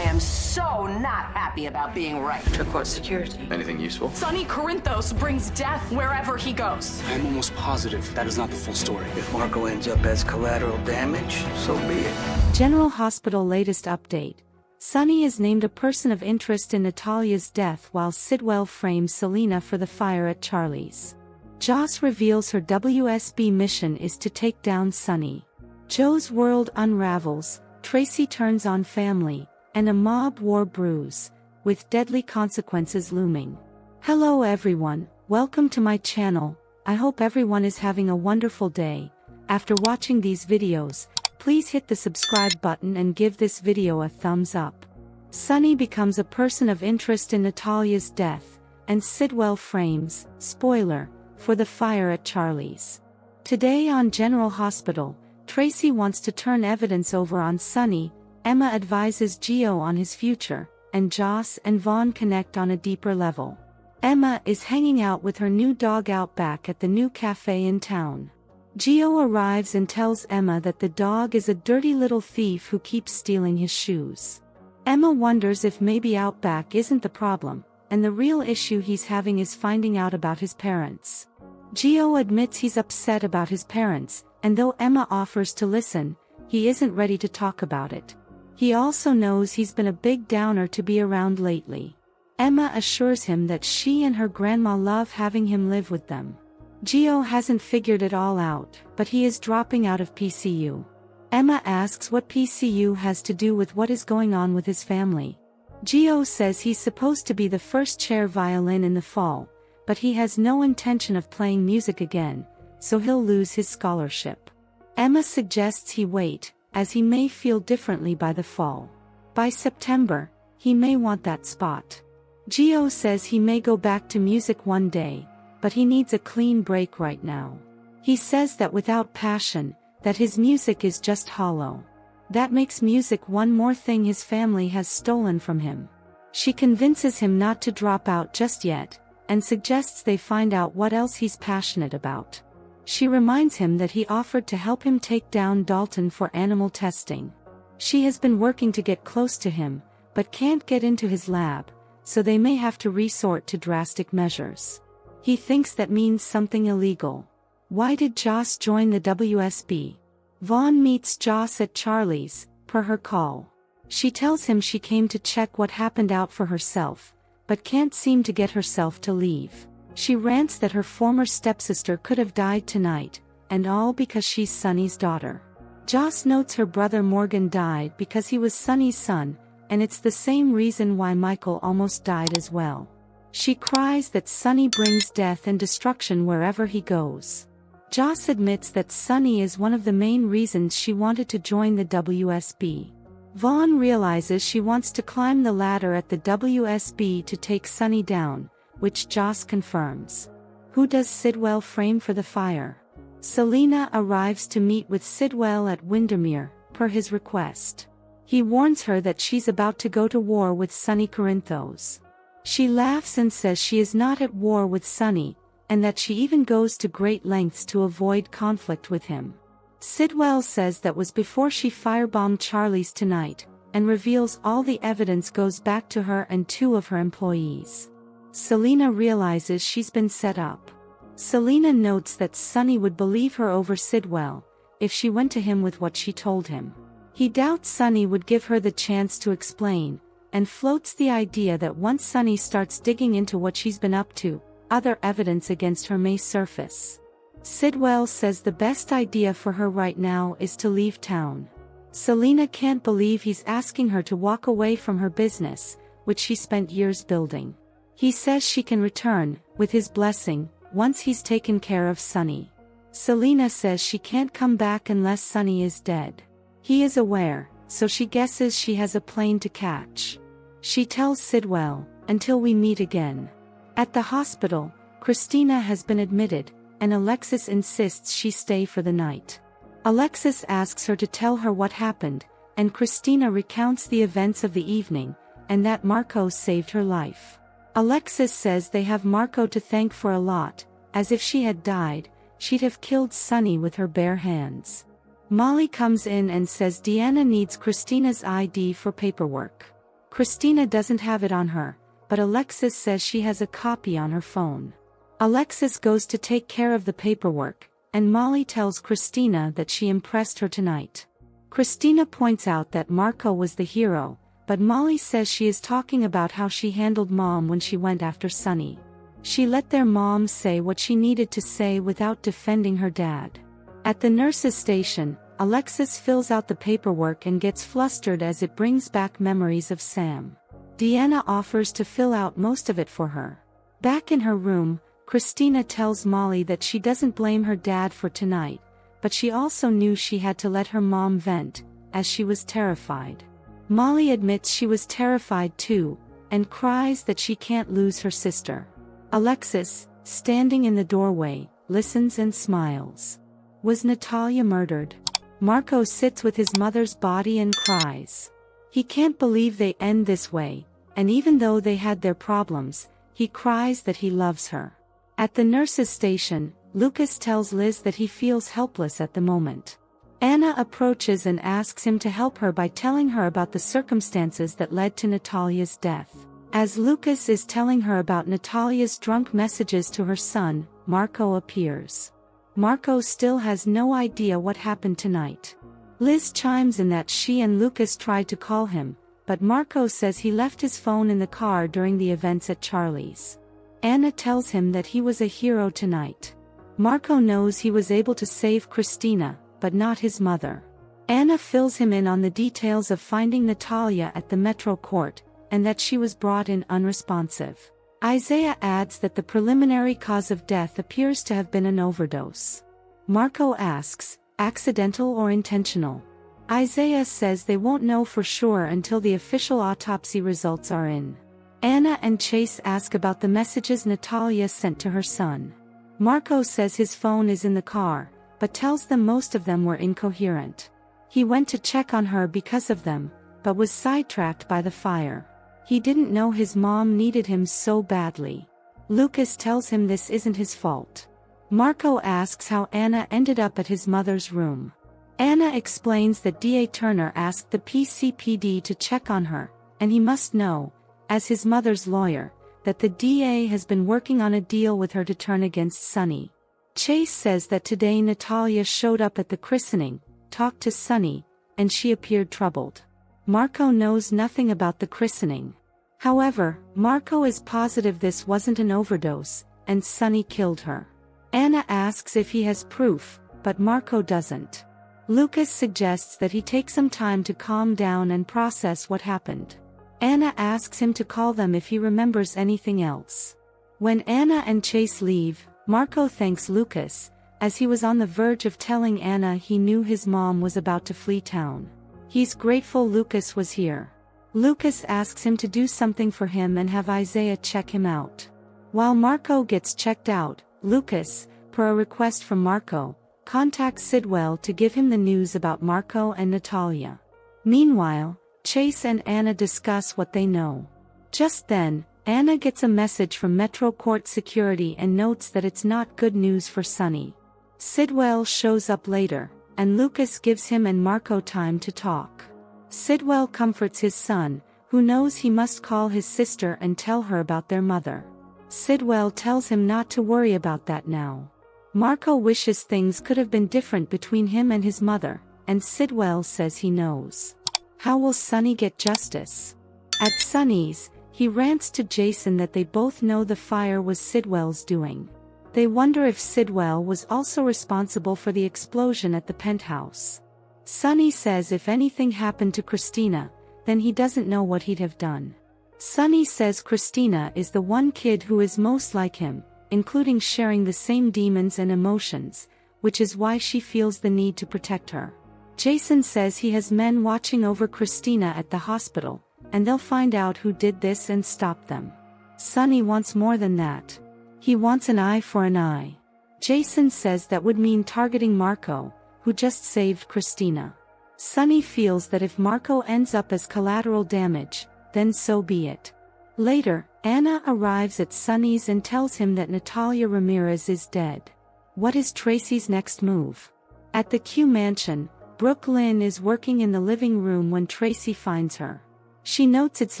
I am so not happy about being right. Report security. Anything useful? Sonny Corinthos brings death wherever he goes. I'm almost positive that is not the full story. If Marco ends up as collateral damage, so be it. General Hospital latest update. Sonny is named a person of interest in Natalia's death while Sidwell frames Selena for the fire at Charlie's. Joss reveals her WSB mission is to take down Sonny. Joe's world unravels, Tracy turns on family, and a mob war brews, with deadly consequences looming. Hello everyone, welcome to my channel. I hope everyone is having a wonderful day. After watching these videos, please hit the subscribe button and give this video a thumbs up. Sonny becomes a person of interest in Natalia's death, and Sidwell frames, spoiler, for the fire at Charlie's. Today on General Hospital, Tracy wants to turn evidence over on Sonny, Emma advises Gio on his future, and Joss and Vaughn connect on a deeper level. Emma is hanging out with her new dog Outback at the new cafe in town. Gio arrives and tells Emma that the dog is a dirty little thief who keeps stealing his shoes. Emma wonders if maybe Outback isn't the problem, and the real issue he's having is finding out about his parents. Gio admits he's upset about his parents, and though Emma offers to listen, he isn't ready to talk about it. He also knows he's been a big downer to be around lately. Emma assures him that she and her grandma love having him live with them. Gio hasn't figured it all out, but he is dropping out of PCU. Emma asks what PCU has to do with what is going on with his family. Gio says he's supposed to be the first chair violin in the fall, but he has no intention of playing music again, so he'll lose his scholarship. Emma suggests he wait, as he may feel differently by the fall. By September, he may want that spot. Gio says he may go back to music one day, but he needs a clean break right now. He says that without passion, that his music is just hollow. That makes music one more thing his family has stolen from him. She convinces him not to drop out just yet, and suggests they find out what else he's passionate about. She reminds him that he offered to help him take down Dalton for animal testing. She has been working to get close to him, but can't get into his lab, so they may have to resort to drastic measures. He thinks that means something illegal. Why did Joss join the WSB? Vaughn meets Joss at Charlie's, per her call. She tells him she came to check what happened out for herself, but can't seem to get herself to leave. She rants that her former stepsister could have died tonight, and all because she's Sonny's daughter. Joss notes her brother Morgan died because he was Sonny's son, and it's the same reason why Michael almost died as well. She cries that Sonny brings death and destruction wherever he goes. Joss admits that Sonny is one of the main reasons she wanted to join the WSB. Vaughn realizes she wants to climb the ladder at the WSB to take Sonny down, which Joss confirms. Who does Sidwell frame for the fire? Selena arrives to meet with Sidwell at Windermere, per his request. He warns her that she's about to go to war with Sonny Corinthos. She laughs and says she is not at war with Sonny, and that she even goes to great lengths to avoid conflict with him. Sidwell says that was before she firebombed Charlie's tonight, and reveals all the evidence goes back to her and two of her employees. Selena realizes she's been set up. Selena notes that Sonny would believe her over Sidwell, if she went to him with what she told him. He doubts Sonny would give her the chance to explain, and floats the idea that once Sonny starts digging into what she's been up to, other evidence against her may surface. Sidwell says the best idea for her right now is to leave town. Selena can't believe he's asking her to walk away from her business, which she spent years building. He says she can return, with his blessing, once he's taken care of Sonny. Selena says she can't come back unless Sonny is dead. He is aware, so she guesses she has a plane to catch. She tells Sidwell, "Until we meet again." At the hospital, Christina has been admitted, and Alexis insists she stay for the night. Alexis asks her to tell her what happened, and Christina recounts the events of the evening, and that Marco saved her life. Alexis says they have Marco to thank for a lot, as if she had died, she'd have killed Sonny with her bare hands. Molly comes in and says Deanna needs Christina's ID for paperwork. Christina doesn't have it on her, but Alexis says she has a copy on her phone. Alexis goes to take care of the paperwork, and Molly tells Christina that she impressed her tonight. Christina points out that Marco was the hero, but Molly says she is talking about how she handled Mom when she went after Sonny. She let their mom say what she needed to say without defending her dad. At the nurse's station, Alexis fills out the paperwork and gets flustered as it brings back memories of Sam. Deanna offers to fill out most of it for her. Back in her room, Christina tells Molly that she doesn't blame her dad for tonight, but she also knew she had to let her mom vent, as she was terrified. Molly admits she was terrified too, and cries that she can't lose her sister. Alexis, standing in the doorway, listens and smiles. Was Natalia murdered? Marco sits with his mother's body and cries. He can't believe they end this way, and even though they had their problems, he cries that he loves her. At the nurse's station, Lucas tells Liz that he feels helpless at the moment. Anna approaches and asks him to help her by telling her about the circumstances that led to Natalia's death. As Lucas is telling her about Natalia's drunk messages to her son, Marco appears. Marco still has no idea what happened tonight. Liz chimes in that she and Lucas tried to call him, but Marco says he left his phone in the car during the events at Charlie's. Anna tells him that he was a hero tonight. Marco knows he was able to save Christina, but not his mother. Anna fills him in on the details of finding Natalia at the Metro Court, and that she was brought in unresponsive. Isaiah adds that the preliminary cause of death appears to have been an overdose. Marco asks, accidental or intentional? Isaiah says they won't know for sure until the official autopsy results are in. Anna and Chase ask about the messages Natalia sent to her son. Marco says his phone is in the car, but tells them most of them were incoherent. He went to check on her because of them, but was sidetracked by the fire. He didn't know his mom needed him so badly. Lucas tells him this isn't his fault. Marco asks how Anna ended up at his mother's room. Anna explains that D.A. Turner asked the PCPD to check on her, and he must know, as his mother's lawyer, that the DA has been working on a deal with her to turn against Sonny. Chase says that today Natalia showed up at the christening, talked to Sonny, and she appeared troubled. Marco knows nothing about the christening. However, Marco is positive this wasn't an overdose, and Sonny killed her. Anna asks if he has proof, but Marco doesn't. Lucas suggests that he take some time to calm down and process what happened. Anna asks him to call them if he remembers anything else. When Anna and Chase leave, Marco thanks Lucas, as he was on the verge of telling Anna he knew his mom was about to flee town. He's grateful Lucas was here. Lucas asks him to do something for him and have Isaiah check him out. While Marco gets checked out, Lucas, per a request from Marco, contacts Sidwell to give him the news about Marco and Natalia. Meanwhile, Chase and Anna discuss what they know. Just then, Anna gets a message from Metro Court security and notes that it's not good news for Sonny. Sidwell shows up later, and Lucas gives him and Marco time to talk. Sidwell comforts his son, who knows he must call his sister and tell her about their mother. Sidwell tells him not to worry about that now. Marco wishes things could have been different between him and his mother, and Sidwell says he knows. How will Sonny get justice? At Sonny's, he rants to Jason that they both know the fire was Sidwell's doing. They wonder if Sidwell was also responsible for the explosion at the penthouse. Sonny says if anything happened to Christina, then he doesn't know what he'd have done. Sonny says Christina is the one kid who is most like him, including sharing the same demons and emotions, which is why she feels the need to protect her. Jason says he has men watching over Christina at the hospital, and they'll find out who did this and stop them. Sonny wants more than that. He wants an eye for an eye. Jason says that would mean targeting Marco, who just saved Christina. Sonny feels that if Marco ends up as collateral damage, then so be it. Later, Anna arrives at Sonny's and tells him that Natalia Ramirez is dead. What is Tracy's next move? At the Q mansion, Brooke Lynn is working in the living room when Tracy finds her. She notes it's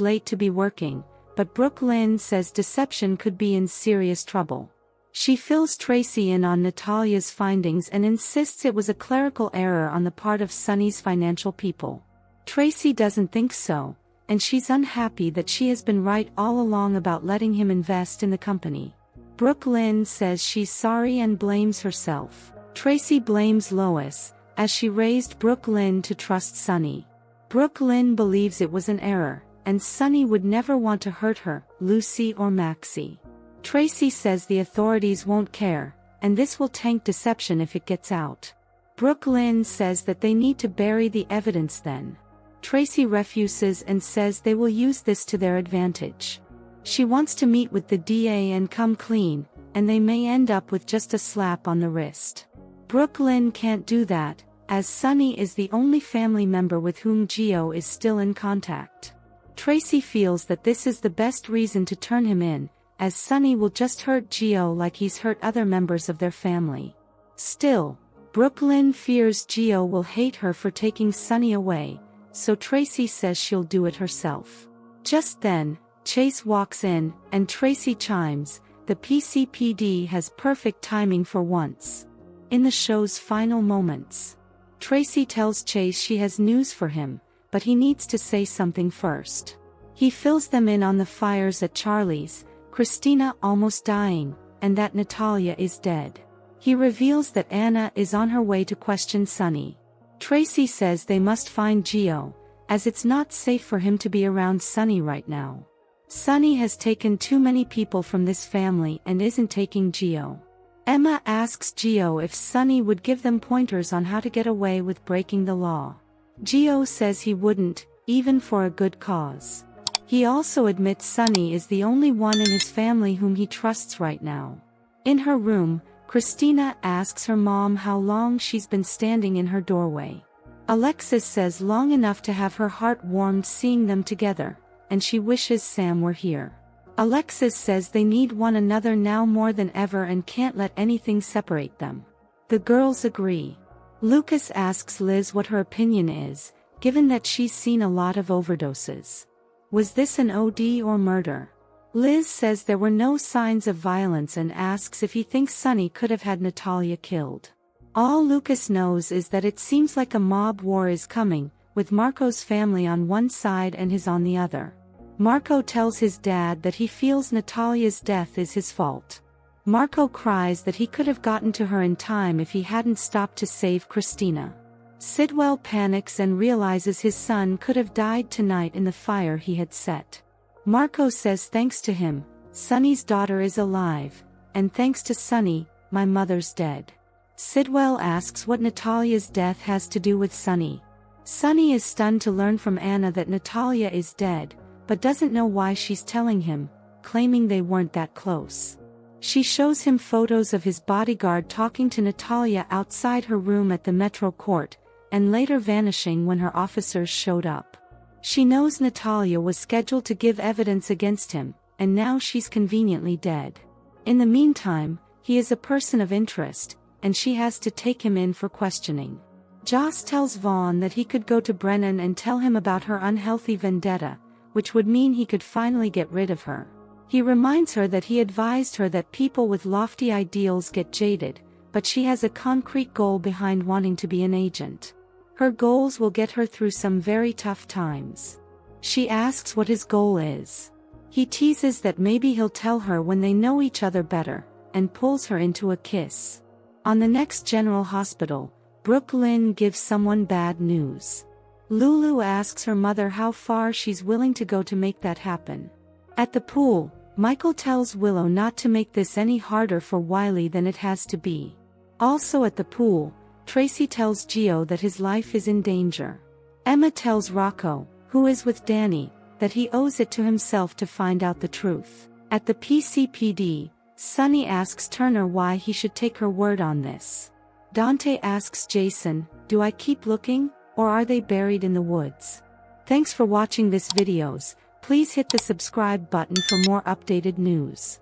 late to be working, but Brooklyn says deception could be in serious trouble. She fills Tracy in on Natalia's findings and insists it was a clerical error on the part of Sonny's financial people. Tracy doesn't think so, and she's unhappy that she has been right all along about letting him invest in the company. Brooklyn says she's sorry and blames herself. Tracy blames Lois, as she raised Brooklyn to trust Sonny. Brooklyn believes it was an error, and Sonny would never want to hurt her, Lucy or Maxie. Tracy says the authorities won't care, and this will tank deception if it gets out. Brooklyn says that they need to bury the evidence then. Tracy refuses and says they will use this to their advantage. She wants to meet with the DA and come clean, and they may end up with just a slap on the wrist. Brooklyn can't do that, as Sonny is the only family member with whom Gio is still in contact. Tracy feels that this is the best reason to turn him in, as Sonny will just hurt Gio like he's hurt other members of their family. Still, Brooklyn fears Gio will hate her for taking Sonny away, so Tracy says she'll do it herself. Just then, Chase walks in, and Tracy chimes, "The PCPD has perfect timing for once." In the show's final moments, Tracy tells Chase she has news for him, but he needs to say something first. He fills them in on the fires at Charlie's, Christina almost dying, and that Natalia is dead. He reveals that Anna is on her way to question Sonny. Tracy says they must find Gio, as it's not safe for him to be around Sonny right now. Sonny has taken too many people from this family and isn't taking Gio. Emma asks Gio if Sonny would give them pointers on how to get away with breaking the law. Gio says he wouldn't, even for a good cause. He also admits Sonny is the only one in his family whom he trusts right now. In her room, Christina asks her mom how long she's been standing in her doorway. Alexis says long enough to have her heart warmed seeing them together, and she wishes Sam were here. Alexis says they need one another now more than ever and can't let anything separate them. The girls agree. Lucas asks Liz what her opinion is, given that she's seen a lot of overdoses. Was this an OD or murder? Liz says there were no signs of violence and asks if he thinks Sonny could have had Natalia killed. All Lucas knows is that it seems like a mob war is coming, with Marco's family on one side and his on the other. Marco tells his dad that he feels Natalia's death is his fault. Marco cries that he could have gotten to her in time if he hadn't stopped to save Christina. Sidwell panics and realizes his son could have died tonight in the fire he had set. Marco says thanks to him, Sonny's daughter is alive, and thanks to Sonny, my mother's dead. Sidwell asks what Natalia's death has to do with Sonny. Sonny is stunned to learn from Anna that Natalia is dead, but doesn't know why she's telling him, claiming they weren't that close. She shows him photos of his bodyguard talking to Natalia outside her room at the Metro Court, and later vanishing when her officers showed up. She knows Natalia was scheduled to give evidence against him, and now she's conveniently dead. In the meantime, he is a person of interest, and she has to take him in for questioning. Joss tells Vaughn that he could go to Brennan and tell him about her unhealthy vendetta, which would mean he could finally get rid of her. He reminds her that he advised her that people with lofty ideals get jaded, but she has a concrete goal behind wanting to be an agent. Her goals will get her through some very tough times. She asks what his goal is. He teases that maybe he'll tell her when they know each other better, and pulls her into a kiss. On the next General Hospital, Brooklyn gives someone bad news. Lulu asks her mother how far she's willing to go to make that happen. At the pool, Michael tells Willow not to make this any harder for Wiley than it has to be. Also at the pool, Tracy tells Gio that his life is in danger. Emma tells Rocco, who is with Danny, that he owes it to himself to find out the truth. At the PCPD, Sonny asks Turner why he should take her word on this. Dante asks Jason, "Do I keep looking, or are they buried in the woods?" Thanks for watching this videos. Please hit the subscribe button for more updated news.